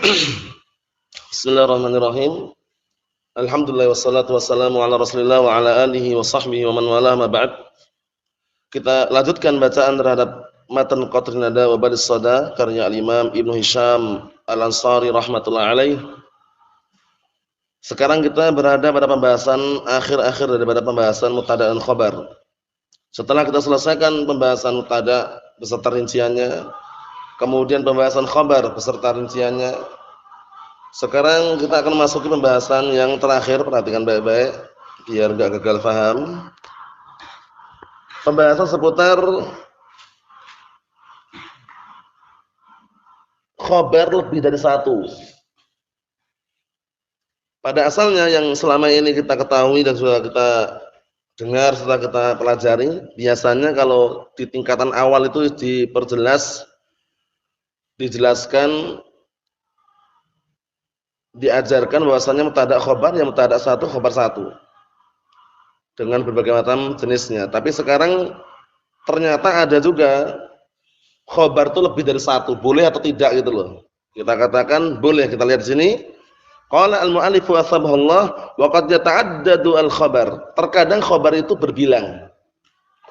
Bismillahirrahmanirrahim. Alhamdulillah wassalatu wassalamu ala Rasulillah wa ala alihi wa sahbihi wa man walah ma ba'd. Kita lanjutkan bacaan terhadap matan Qatrul Nada wa Badis Sada karya Al-Imam Ibnu Hisham Al-Ansari rahimatullah alaih. Sekarang kita berada pada pembahasan akhir-akhir daripada pembahasan mubtada dan khabar. Setelah kita selesaikan pembahasan mubtada beserta rinciannya, kemudian pembahasan khabar beserta rinciannya, sekarang kita akan masuki pembahasan yang terakhir. Perhatikan baik-baik biar enggak gagal paham. Pembahasan seputar khabar lebih dari satu. Pada asalnya yang selama ini kita ketahui dan sudah kita dengar setelah kita pelajari, biasanya kalau di tingkatan awal itu dijelaskan, diajarkan bahwasanya mubtada khabar yang mubtada satu khabar satu dengan berbagai macam jenisnya. Tapi sekarang ternyata ada juga khabar itu lebih dari satu, boleh atau tidak gitu loh. Kita katakan boleh. Kita lihat di sini. Qala al-mu'allif wa sabahullah wa qad yata'addadu al-khabar. Terkadang khabar itu berbilang.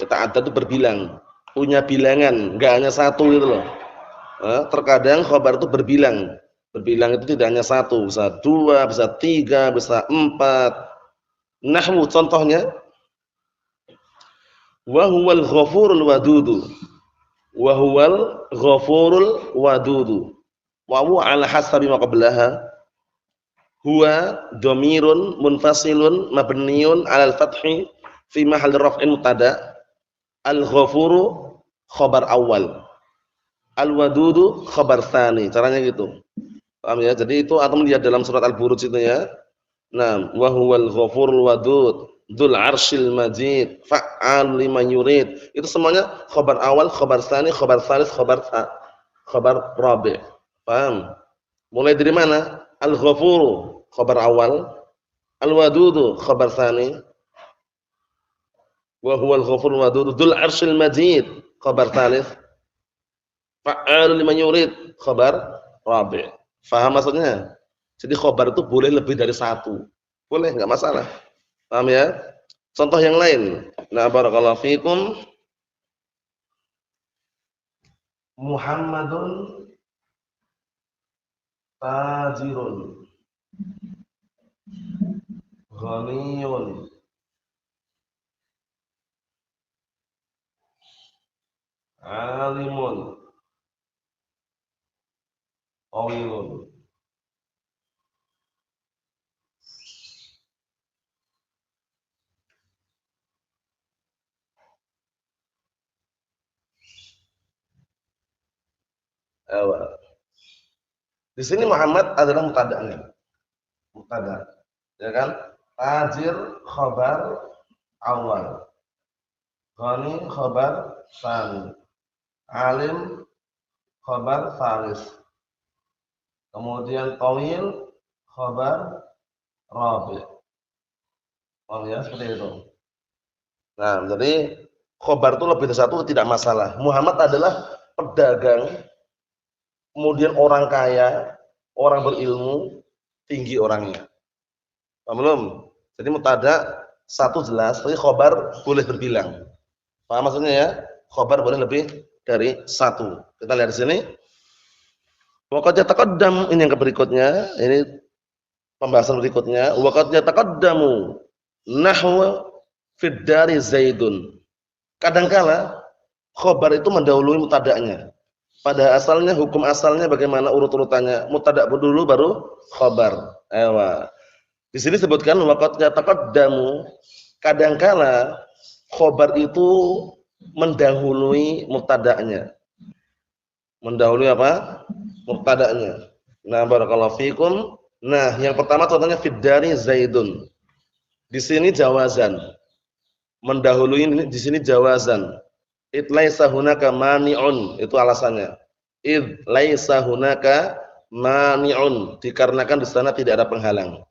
Yata'addadu berbilang, punya bilangan, enggak hanya satu gitu loh. Terkadang khabar itu berbilang. Berbilang itu tidak hanya satu, bisa dua, bisa tiga, bisa empat. Nahwu contohnya, wa huwal ghafurul wadudu. Wa huwal ghafurul wadudu. Wa huwa ala hasabi ma qablaha. Huwa dhamirun munfasilun mabniun 'alal fathi fi mahalli raf'in mubtada. Al-ghafuru khabar awal. Al-wadudu khabar tsani. Caranya gitu. Paham ya? Jadi itu atau melihat dalam surat Al-Buruj itu ya. Nah, wa huwal ghafurul wadud, dzul 'arsyil majid, fa'al liman yurid. Itu semuanya khabar awal, khabar tsani, khabar tsalits, khabar rabi'. Paham? Mulai dari mana? Al-ghafuru khabar awal, al-wadudu khabar tsani, wa huwal ghafurul wadud, dzul 'arsyil majid khabar tsalits, fa'al liman yurid khabar rabi'. Faham maksudnya? Jadi khabar itu boleh lebih dari satu. Boleh, enggak masalah. Paham ya? Contoh yang lain. Nah, barakallahu fikum. Muhammadun tajirun, ghaniyun, alimun, qawiyun. Di sini Muhammad adalah mubtada'nya. Mubtada. Ya kan? Tajir khabar awal. Ghani khabar tsani. Alim khabar tsalis. Kemudian tawil khabar rabi'. Oh ya, seperti itu. Nah, jadi khabar itu lebih dari satu tidak masalah. Muhammad adalah pedagang, kemudian orang kaya, orang berilmu, tinggi orangnya. Paham belum? Jadi mubtada satu jelas, tapi khabar boleh berbilang. Paham maksudnya ya? Khabar boleh lebih dari satu. Kita lihat di sini. Wa qad yataqaddam, ini yang berikutnya, ini pembahasan berikutnya. Wa qad yataqaddamu nahwa fid dari Zaidun. Kadangkala khabar itu mendahului mubtada'nya. Pada asalnya, hukum asalnya bagaimana urut-urutannya? Mubtada' dulu baru khabar. Di sini sebutkan waqad yataqaddamu, kadangkala khabar itu mendahului mubtada'nya. Mendahului apa? Mubtada'nya. Nah, barakallahu fikum. Nah, yang pertama contohnya fid dari Zaidun. Di sini jawazan. Mendahului di sini jawazan. Id laisa hunaka mani'un, itu alasannya. Id laisa hunaka mani'un, dikarenakan di sana tidak ada penghalang.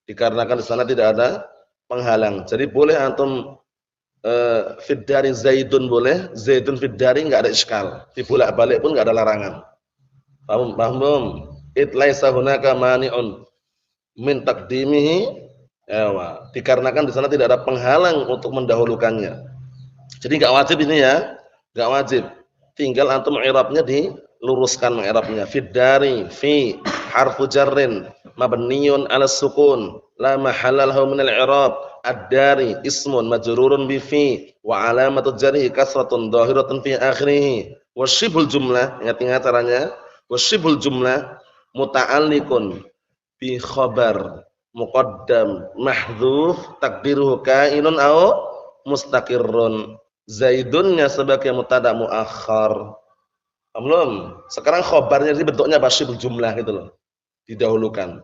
Dikarenakan di sana tidak ada penghalang. Jadi boleh antum fid dari Zaidun boleh, Zaidun fid dari enggak ada iskal. Dibolak-balik pun enggak ada larangan. Paham belum? Id laisa hunaka mani'un min taqdimihi. Ewa, dikarenakan di sana tidak ada penghalang untuk mendahulukannya. Jadi enggak wajib ini ya, enggak wajib. Tinggal antum i'rabnya diluruskan i'rabnya. Fid dari fi harfu jarrin mabniyun 'ala sukun la mahalla lahu min al-i'rab. Ad-dari ismun majrurun bi fi wa 'alamatu jarhi kasratun dhahiratun fi akhirih. Wa shibhul jumlah, ingat-ingat caranya. Wa shibhul jumlah muta'alliqun bi khabar muqaddam mahdhuf takdiruhu kainun au mustaqirrun. Zaidunnya sebagai mubtada muakhar. Belum. Sekarang khabarnya ini bentuknya apa? Syibhul jumlah gitu loh. Didahulukan.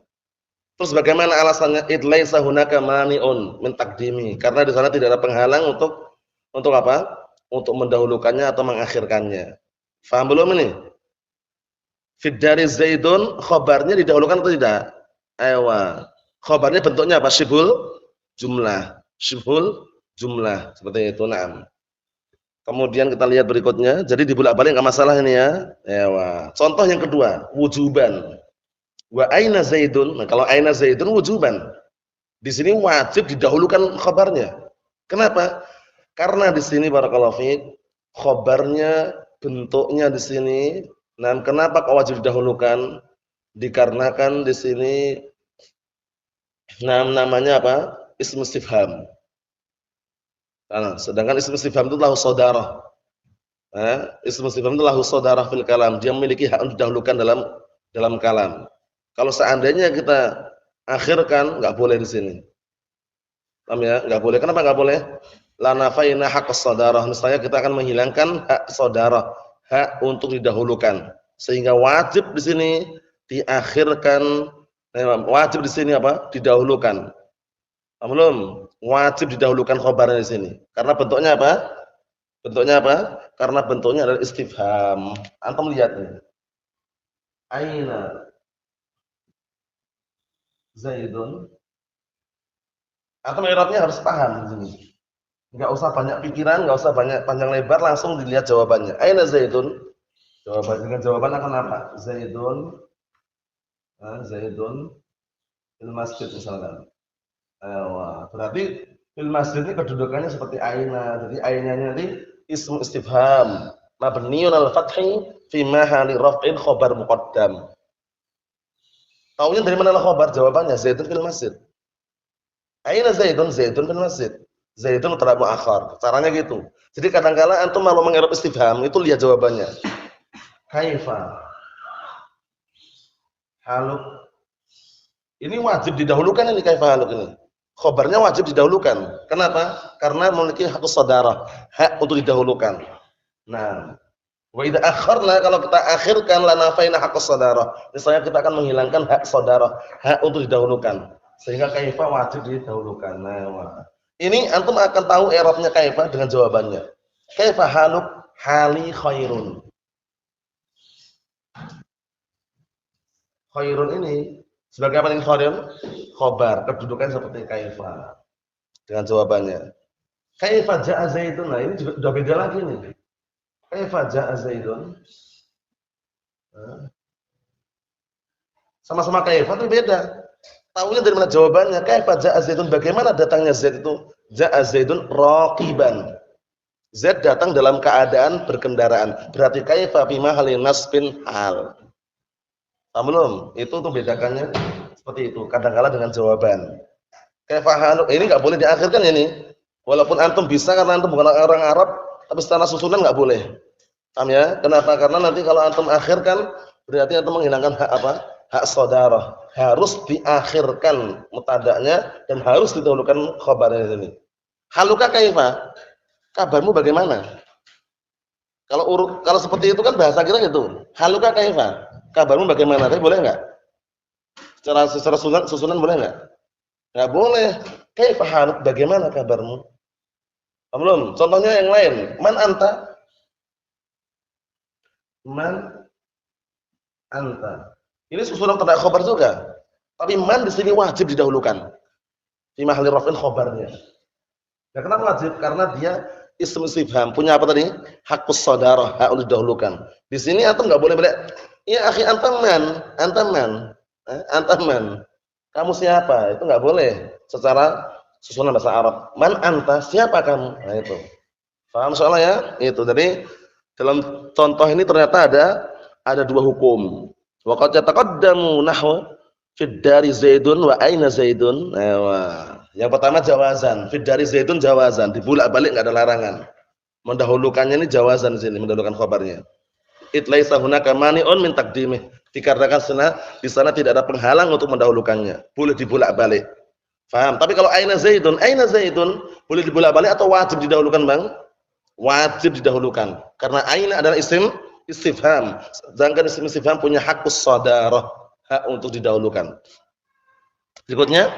Terus bagaimana alasannya? Id laisa hunaka mani'un min taqdimi. Karena di sana tidak ada penghalang untuk apa? Untuk mendahulukannya atau mengakhirkannya. Faham belum ini? Fid dari Zaidun khabarnya didahulukan atau tidak? Aywa. Khabarnya bentuknya apa? Syibhul jumlah. Syibhul jumlah. Seperti itu. Naam. Kemudian kita lihat berikutnya. Jadi dibolak-balik enggak masalah ini ya. Aywa. Contoh yang kedua, wujuban. Wa aina Zaidun. Nah, kalau aina Zaidun wujuban. Di sini wajib didahulukan khabarnya. Kenapa? Karena di sini barakallahu fiik khabarnya bentuknya di sini. Nah, kenapa kok wajib didahulukan? Dikarenakan di sini namanya apa? Ism istifham. Nah, sedangkan ism istifham itu lahu sadarah. Ism istifham itu lahu sadarah fil kalam. Dia memiliki hak untuk didahulukan dalam kalam. Kalau seandainya kita akhirkan, enggak boleh di sini. Paham ya? Enggak boleh. Kenapa enggak boleh? La nafaina haqqas sadarah. Misalnya kita akan menghilangkan hak sadarah, hak untuk didahulukan. Sehingga wajib di sini diakhirkan. Wajib di sini apa? Didahulukan. Belum, wajib didahulukan khabarnya di sini. Karena bentuknya apa? Bentuknya apa? Karena bentuknya adalah istifham. Antum lihat nih. Aina Zaidun. Antum i'rabnya harus paham di sini. Enggak usah banyak pikiran, enggak usah banyak panjang lebar, langsung dilihat jawabannya. Aina Zaidun? Jawaban akan apa? Zaidun. Zaidun fil masjid misalkan. Berarti fil masjid ini kedudukannya seperti aina. Jadi ainanya ini ismu istifham mabniun al-fathi fi mahalli raf'in khabar muqaddam. Taunya dari mana khabar? Jawabannya Zaidun fil masjid. Aina Zaidun? Zaidun fil masjid. Zaidun mubtada muakhar. Caranya gitu. Jadi kadang-kala antum mau mengi'rab istifham itu lihat jawabannya. Kaifa haluk. Ini wajib didahulukan ini kaifa haluk ini. Khabarnya wajib didahulukan. Kenapa? Karena memiliki hak sadarah, hak untuk didahulukan. Nah, wa idza akharna, kalau kita akhirkan la nafaina haqqas sadarah. Misalnya kita akan menghilangkan hak sadarah, hak untuk didahulukan. Sehingga kaifa wajib didahulukan. Nah, ini antum akan tahu i'rabnya kaifa dengan jawabannya. Kaifa haluk? Hali khairun. Khairun ini sebagai apa ini khairun? Khabar, kedudukan seperti kaifa. Dengan jawabannya. Kaifa ja'a Zaidun. Nah, ini juga sudah beda lagi nih. Kaifa ja'a Zaidun. Sama-sama kaifa tapi beda. Tahunya dari mana jawabannya? Kaifa ja'a Zaidun? Bagaimana datangnya Zaid itu? Ja'a Zaidun raqiban. Zaid datang dalam keadaan berkendaraan. Berarti kaifa fi mahalli nasbin hal. Paham belum? Itu untuk bedakannya seperti itu. Kadang-kala dengan jawaban. Kaifa haluk ini enggak boleh diakhirkan ini. Walaupun antum bisa karena antum bukan orang Arab, tapi secara susunan enggak boleh. Paham ya? Kenapa? Karena nanti kalau antum akhirkan berarti antum menghilangkan hak apa? Hak saudara. Harus diakhirkan mubtada'nya dan harus didahulukan khabarnya di sini. Haluka kaifa? Kabarmu bagaimana? Kalau seperti itu kan bahasa kita gitu. Haluka kaifa? Kabarmu bagaimana? Tapi boleh enggak? Secara susunan boleh enggak? Enggak boleh. Kaifa haluk? Bagaimana kabarmu? Belum. Contohnya yang lain. Man anta? Man anta. Ini susunan tanda khabar juga. Tapi man di sini wajib didahulukan. Fi mahalli raf'in khabarnya. Ya kenapa wajib? Karena dia ism istifham. Punya apa tadi? Haqqus sadarah, hak untuk didahulukan. Di sini antum enggak boleh Ya akhi antaman, antaman. Antaman. Kamu siapa? Itu enggak boleh secara susunan bahasa Arab. Man anta? Siapa kamu? Nah itu. Paham soalnya ya? Itu. Jadi dalam contoh ini ternyata ada dua hukum. Wa qad yataqaddamu nahwu fid dari Zaidun wa aina Zaidun. Yang pertama jawazan, fid dari Zaidun jawazan, dibulak-balik enggak ada larangan. Mendahulukannya ini jawazan di sini, mendahulukan khabarnya. It laisa hunaka mani'un min taqdimih. Dikarenakan di sana tidak ada penghalang untuk mendahulukannya. Boleh dibulak-balik. Faham? Tapi kalau aina Zaidun boleh dibulak-balik atau wajib didahulukan, Bang? Wajib didahulukan. Karena aina adalah isim istifham. Sedangkan isim istifham punya hakus shadarah, hak untuk didahulukan. Berikutnya,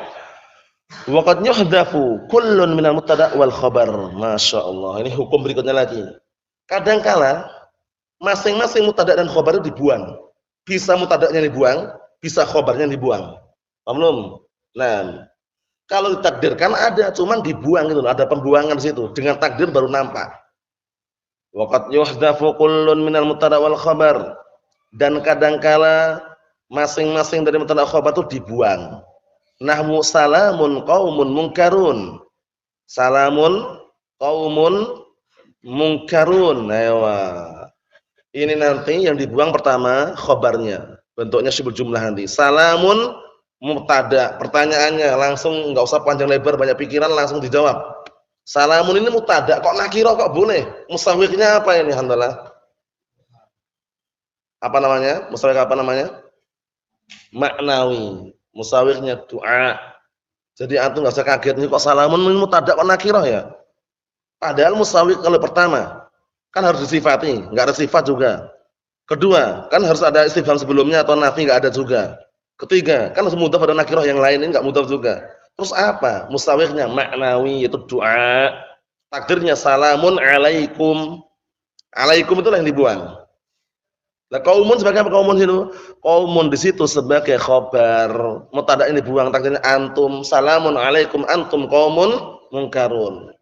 waqad yuhdafu kullun minal mubtada' wal khabar. Masyaallah. Ini hukum berikutnya lagi. Kadangkala masing-masing mubtada' dan khabar itu dibuang. Bisa mubtada'nya dibuang, bisa khabarnya dibuang. Paham belum? Nah, kalau ditakdirkan ada, cuman dibuang gitu, ada pembuangan di situ. Dengan takdir baru nampak. Waqad yuhdafu kullun minal mubtada' wal khabar. Dan kadangkala masing-masing dari mubtada' khabar itu dibuang. Nahwu salamun qaumun munkarun. Salamun qaumun munkarun. Ewa. Ini nanti yang dibuang pertama khabarnya. Bentuknya syibul jumlah nanti. Salamun mubtada. Pertanyaannya langsung enggak usah panjang lebar banyak pikiran langsung dijawab. Salamun ini mubtada, kok nakirah kok boleh? Musawwiqnya apa ini alhamdulillah? Apa namanya? Musawwiq apa namanya? Maknawi. Musawwiqnya doa. Jadi antum enggak usah kaget nih kok salamun ini mubtada kok nakirah ya? Padahal musawwiq kalau pertama kan harus disifati, enggak ada sifat juga. Kedua, kan harus ada istifham sebelumnya atau nafi enggak ada juga. Ketiga, kan harus mudhaf pada nakirah yang lain ini enggak mudhaf juga. Terus apa? Musawwiqnya maknawi yaitu doa. Takdirnya salamun alaikum. Alaikum itulah yang dibuang. Lah qaumun sebagai apa qaumun itu? Qaumun di situ sebagai khabar. Mubtada ini dibuang takdirnya antum. Salamun alaikum antum qaumun munkarun.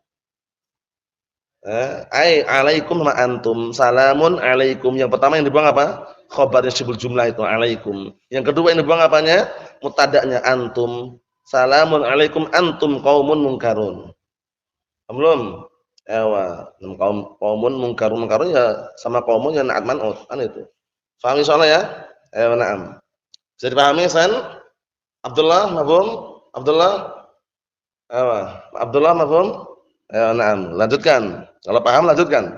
Ai alaikum ma antum. Salamun alaikum. Yang pertama yang dibuang apa? Khabarnya syibul jumlah itu alaikum. Yang kedua yang dibuang apanya? Mubtada'nya antum. Salamun alaikum antum qaumun munkarun. Belum? Ewa, qaumun munkarun ya sama qaumun yang na'at man'ut kan itu. Paham insyaallah ya? Ewa na'am. Bisa dipahami San? Abdullah mafhum? Abdullah? Ewa, Abdullah mafhum? Ewa na'am. Lanjutkan. Kalau paham lanjutkan.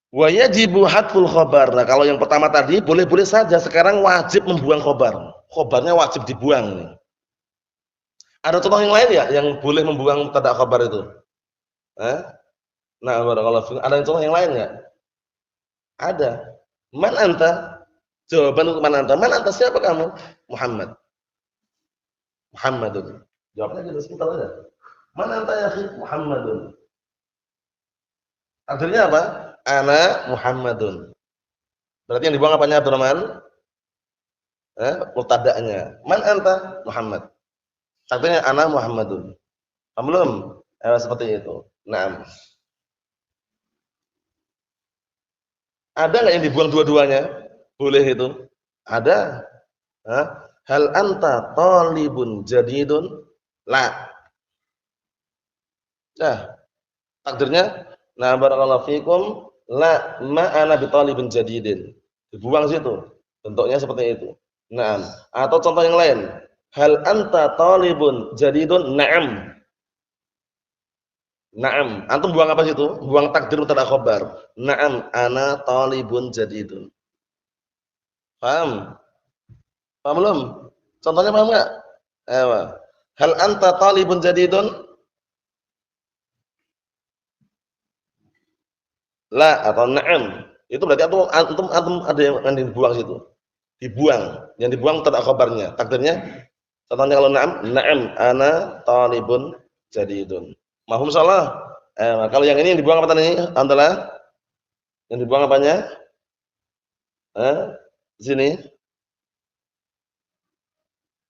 Wa yajibu hadful khabar. Nah, kalau yang pertama tadi boleh-boleh saja, sekarang wajib membuang khabar. Khabarnya wajib dibuang nih. Ada contoh yang lain ya yang boleh membuang mubtada khabar itu? Nah, barakallahu fiik. Ada contoh yang lain enggak? Ada. Man anta? Jawaban untuk man anta. Man anta siapa kamu? Muhammad. Muhammadun. Jawabnya gitu simpel aja. Man anta ya akhi? Muhammadun. Akhirnya apa? Ana Muhammadun. Berarti yang dibuang apanya Abdurrahman? Mubtada'nya. Man anta? Muhammad. Artinya ana Muhammadun. Paham belum? Seperti itu. Naam. Ada enggak yang dibuang dua-duanya? Boleh itu. Ada. Hal anta talibun jadidun? La. Nah, takdirnya nah barakallahu fikum la ma ana bi talibin jadidin. Dibuang situ. Bentuknya seperti itu. Naam. Atau contoh yang lain. Hal anta talibun jadidun? Na'am. Naam. Antum buang apa situ? Buang takdir mubtada khabar. Naam ana talibun jadidun. Paham? Paham belum? Contohnya paham enggak? Ewa. Hal anta talibun jadidun? La atau na'am. Itu berarti antum ada yang dibuang situ. Dibuang. Yang dibuang mubtada khabarnya. Takdirnya contohnya kalau na'am, na'am ana talibun jadidun. Mahum salah. Kalau yang ini yang dibuang apa tadi? Antara yang dibuang apanya? Sini.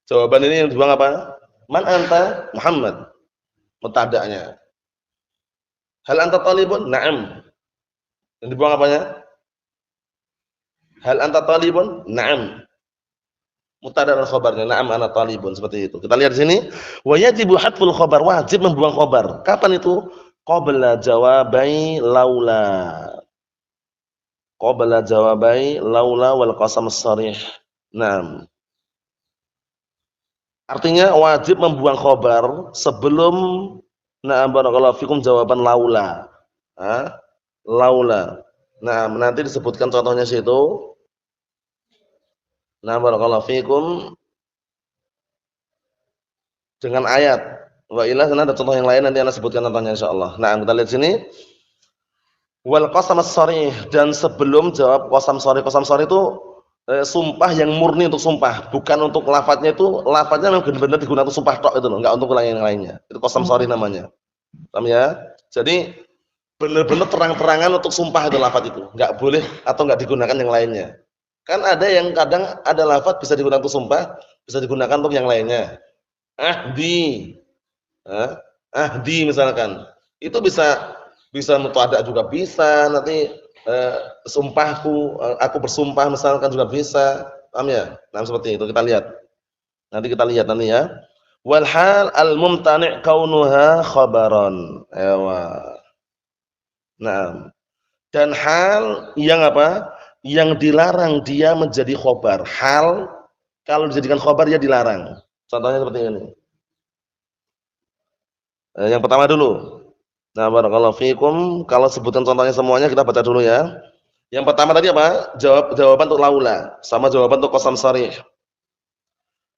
Jawaban ini yang dibuang apa? Man anta? Muhammad. Mubtada'nya. Hal anta talibun? Na'am. Yang dibuang apanya? Hal anta talibun? Na'am. Mubtada dan khabarnya. Na'am ana talibun, seperti itu. Kita lihat di sini. Wa yajibu hadful khabar, wajib membuang khabar. Kapan itu? Qabla jawabai laula. Qabla jawabai laula wal qasam as-sarih. Naam. Artinya wajib membuang khabar sebelum na'am barakallahu fikum jawaban laula. Hah? Laula. Nah, nanti disebutkan contohnya situ. Nah, barakallahu fikum dengan ayat. Wa ila sana ada contoh yang lain nanti Anda sebutkan contohnya insyaallah. Nah, kita lihat sini. Wal qasam as-sarih, dan sebelum jawab qasam sarih itu sumpah yang murni untuk sumpah, bukan untuk lafadznya itu, lafadznya memang benar-benar digunakan untuk sumpah tok itu loh, enggak untuk lain-lainnya. Itu qasam sarih namanya. Paham ya? Jadi benar-benar terang-terangan untuk sumpah itu lafadz itu. Enggak boleh atau enggak digunakan yang lainnya. Kan ada yang kadang ada lafadz bisa digunakan untuk sumpah, bisa digunakan untuk yang lainnya. Ahdi. Ahdi misalkan. Itu bisa mutadak juga bisa, nanti sumpahku, aku bersumpah misalkan juga bisa. Paham ya? Nah, seperti itu kita lihat. Nanti kita lihat nanti ya. Wal hal al mumtani' kaunuha khabaran. Ewa. Nah, dan hal yang apa? Yang dilarang dia menjadi khobar. Hal kalau dijadikan khobar dia dilarang. Contohnya seperti ini. Yang pertama dulu. Nah, barakallahu fikum. Kalau sebutan contohnya semuanya kita baca dulu ya. Yang pertama tadi apa? Jawaban untuk laula sama jawaban untuk qasam sarih.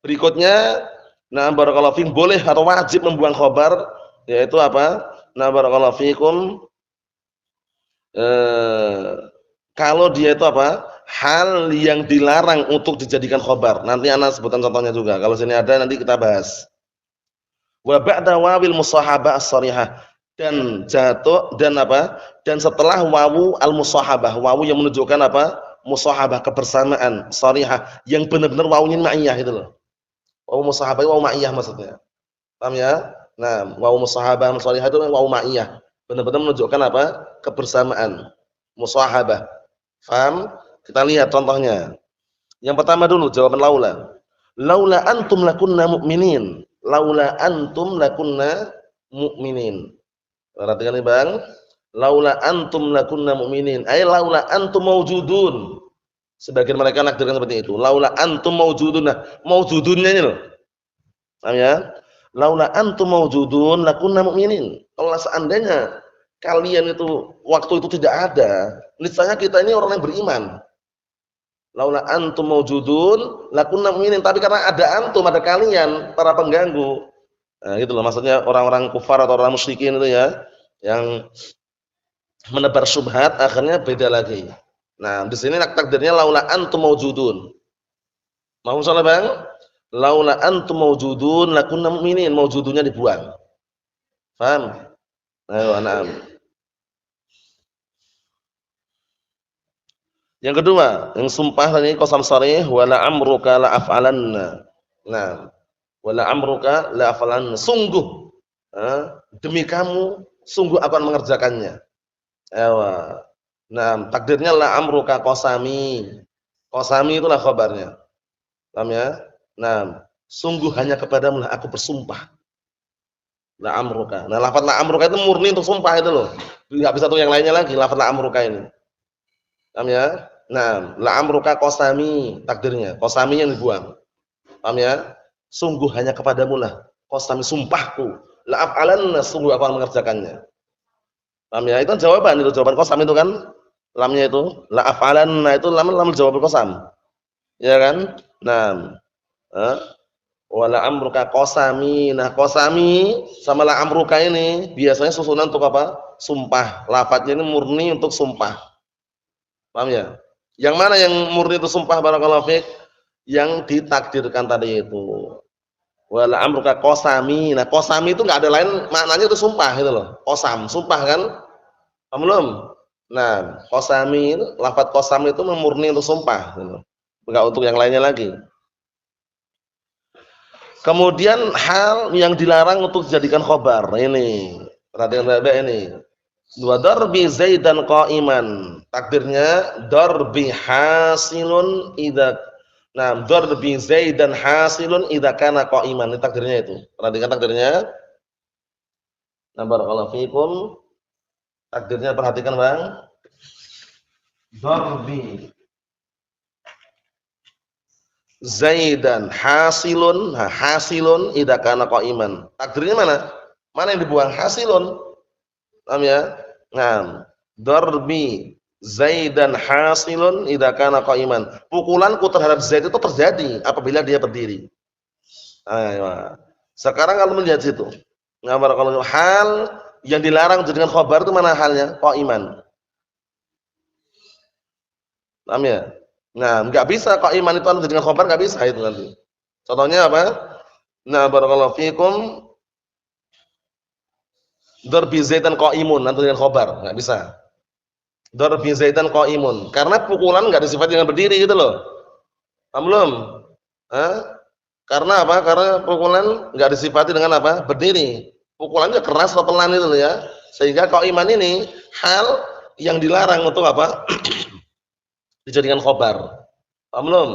Berikutnya, nah barakallahu fikum, boleh atau wajib membuang khobar, yaitu apa? Nah, barakallahu fikum, kalau dia itu apa? Hal yang dilarang untuk dijadikan khobar. Nanti ana sebutkan contohnya juga. Kalau sini ada nanti kita bahas. Wa ba'da wawil musahabah as-sarihah, dan jatuh dan apa? Dan setelah wawu al-musahabah, wawu yang menunjukkan apa? Musahabah, kebersamaan, sarihah, yang benar-benar wawunya ma'iyah itu loh. Wawu musahabah, wawu ma'iyah maksudnya. Paham ya? Nah, wawu musahabah, sarihah itu wawu ma'iyah. Benar-benar menunjukkan apa? Kebersamaan, musahabah. Paham? Kita lihat contohnya. Yang pertama dulu jawaban laula. Laula antum lakunna mu'minin. Laula antum lakunna mu'minin. Perhatikan nih Bang. Laula antum lakunna mu'minin. Ay laula antum mawjudun. Sebagian mereka nakdirkan seperti itu. Laula antum mawjudun. Nah, mawjudunnya ini loh. Paham ya? Laula antum mawjudun lakunna mu'minin. Kalau seandainya kalian itu waktu itu tidak ada, niscaya kita ini orang yang beriman. Laula antum mawjudun lakunna mu'minin, tapi karena ada antum, ada kalian para pengganggu. Nah, gitu loh maksudnya orang-orang kufar atau orang musyrikin itu ya, yang menebar syubhat akhirnya beda lagi. Nah, di sini takdirnya laula antum mawjudun. Mau salah Bang? Laula antum mawjudun lakunna mu'minin, mawjudunnya dibuang. Paham? Ayo, na'am. Yang kedua, yang sumpah tadi qasam sarih, wala amruka la af'alanna. Nah, wala amruka la af'alanna. Sungguh, demi kamu, sungguh akan mengerjakannya. Ewa. Nah, takdirnya la amruka qasami. Qasami itulah khabarnya. Paham ya? Nah, sungguh hanya kepadamu lah aku bersumpah. La amruka. Nah, lafaz la amruka itu murni untuk sumpah itu loh. Enggak bisa tuh yang lainnya lagi lafaz la amruka ini. Paham ya? Nah, la amruka qasami, takdirnya. Qasami yang dibuang. Paham ya? Sungguh hanya kepadamu lah qasami, sumpahku. La af'alanna, sungguh akan mengerjakannya. Paham ya? Itu jawaban, itu jawaban qasam itu kan. Lamnya itu la af'alanna, itu lam jawab qasam. Ya kan? Nah, wala amruka qasami. Nah, qasami sama la amruka ini biasanya susunan untuk apa? Sumpah. Lafadznya ini murni untuk sumpah. Paham ya? Yang mana yang murni itu sumpah barakallahu fiik? Yang ditakdirkan tadi itu. Wala amruka qasami. Nah, qasami itu enggak ada lain maknanya itu sumpah itu loh. Qasam, sumpah kan? Paham belum? Nah, qasami, lafaz qasam itu murni untuk sumpah gitu. Enggak untuk yang lainnya lagi. Kemudian hal yang dilarang untuk dijadikan khobar ini. Perhatikan baik-baik ini. Wa darbi Zaidan qa'iman. Takdirnya darbi hasilun idza darbi Zaidan hasilun idza kana qa'iman. Ini takdirnya itu. Perhatikan takdirnya. Barakallahu fikum. Takdirnya perhatikan, Bang. Darbi Zaidan hasilun, hasilun idza kana qa'iman. Takdirnya mana? Mana yang dibuang? Hasilun. Paham ya? Nah, darbi Zaidan hasilun idza kana qa'iman. Pukulanku terhadap Zaid itu terjadi apabila dia berdiri. Nah, sekarang kalau melihat situ. Nah, barakallahu hal yang dilarang dengan khabar itu mana halnya? Qa'iman. Paham ya? Nah, enggak bisa qa'iman itu dengan khabar enggak bisa itu nanti. Contohnya apa? Nah, barakallahu fikum darbi Zaidan qa'imun nanti dengan khabar, enggak bisa. Darbi Zaidan qa'imun. Karena pukulan enggak disifati dengan berdiri gitu loh. Paham belum? Hah? Karena apa? Karena pukulan enggak disifati dengan apa? Berdiri. Pukulannya keras atau pelan itu loh ya. Sehingga qa'iman ini hal yang dilarang untuk apa? Dijadikan khabar. Paham belum?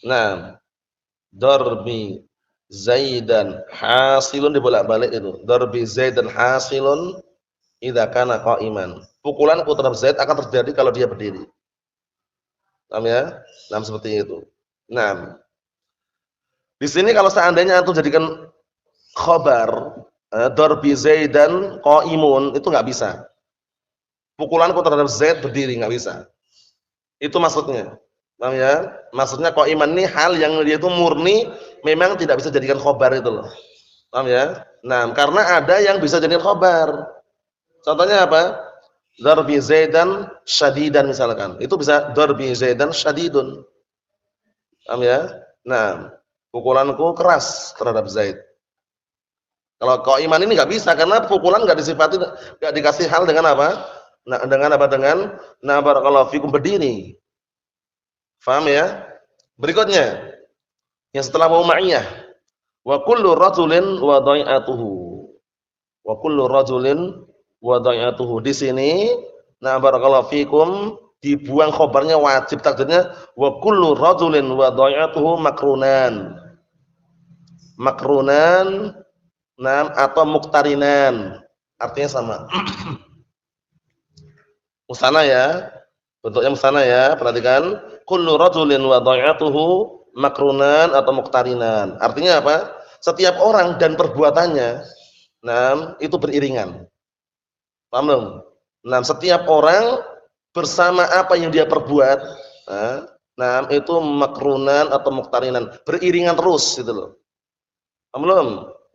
Nah, darbi Zaidan hasilun dibolak-balik itu. Darbi Zaidan hasilun idza kana qa'iman. Pukulanku terhadap Zaid akan terjadi kalau dia berdiri. Paham ya? Nah, seperti itu. Nah, di sini kalau seandainya antum jadikan khabar darbi Zaidan qa'imun itu enggak bisa. Pukulanku terhadap Zaid berdiri enggak bisa. Itu maksudnya. Paham ya? Maksudnya qa'iman ini hal yang dia itu murni memang tidak bisa jadikan khabar itu loh. Paham ya? Nah, karena ada yang bisa jadikan khabar. Contohnya apa? Darbi Zaidan syadidan misalkan. Itu bisa darbi Zaidan syadidun. Paham ya? Nah, pukulanku keras terhadap Zaid. Kalau qa'iman ini enggak bisa karena pukulan enggak disifati, enggak dikasih hal dengan apa? Nah, dengan apa? Dengan barakallahu fikum berdiri. Faham ya? Berikutnya, yang setelah mau ma'iyah. Wa kullu rajulin wa dhai'atuhu. Wa kullu rajulin wa dhai'atuhu. Di sini, barakallahu fikum dibuang khabarnya wajib takdirnya wa kullu rajulin wa dhai'atuhu makrunan. Makrunan atau muqtarinan. Artinya sama. Musana ya. Bentuknya musana ya, perhatikan. Kullu rajulin wa dhai'atuhu makrunan atau muqtarinan. Artinya apa? Setiap orang dan perbuatannya itu beriringan. Paham belum? Setiap orang bersama apa yang dia perbuat, itu makrunan atau muqtarinan, beriringan terus gitu loh. Paham belum?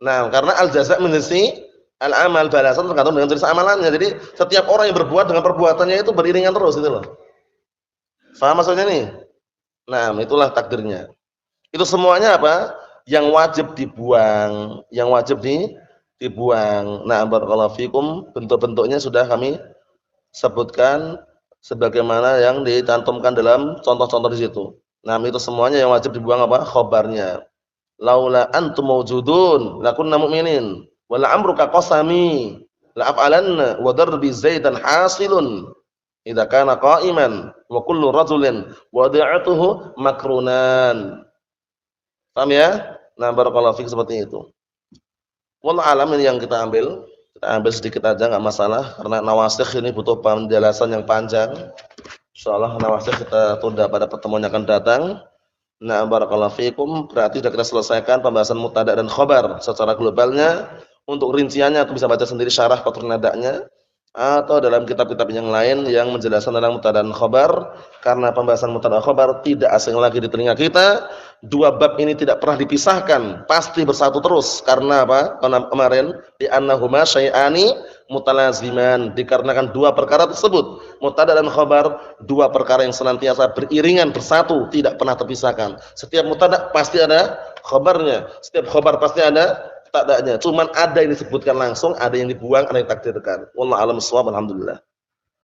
Karena al-jaza' min jinsi al-amal, balasan tergantung dengan jenis amalannya. Jadi setiap orang yang berbuat dengan perbuatannya itu beriringan terus gitu loh. Faham maksudnya nih? Itulah takdirnya. Itu semuanya apa? Yang wajib dibuang, yang wajib dibuang. Barakallahu fikum, bentuk-bentuknya sudah kami sebutkan sebagaimana yang dicantumkan dalam contoh-contoh di situ. Itu semuanya yang wajib dibuang apa? Khabarnya. Laula antum mawjudun lakunna mu'minin wala amruka qasami la af'alanna wa darbi Zaidan hasilun idza kana qa'iman wa kullu rajulin wada'atuhu makrunan. Paham ya? Barakallahu fiik seperti itu. Wallahu alam, ini yang kita ambil. Kita ambil sedikit aja enggak masalah karena nawasikh ini butuh penjelasan yang panjang. Insyaallah nawasikh kita tunda pada pertemuan yang akan datang. Barakallahu fiikum, berarti sudah kita selesaikan pembahasan mubtada dan khabar secara globalnya. Untuk rinciannya aku bisa baca sendiri syarah Qatrun Nada'nya atau dalam kitab-kitab yang lain yang menjelaskan tentang mubtada dan khabar. Karena pembahasan mubtada dan khabar tidak asing lagi di telinga kita. Dua bab ini tidak pernah dipisahkan, pasti bersatu terus. Karena apa? Kemarin di annahuma syai'ani mutalaziman, dikarenakan dua perkara tersebut, mubtada dan khabar, dua perkara yang senantiasa beriringan, bersatu, tidak pernah terpisahkan. Setiap mubtada pasti ada khabarnya, setiap khabar pasti ada mubtada'nya. Cuman ada yang disebutkan langsung, ada yang dibuang, ada yang takdirkan. Wallahu a'lam bishawab. Alhamdulillah.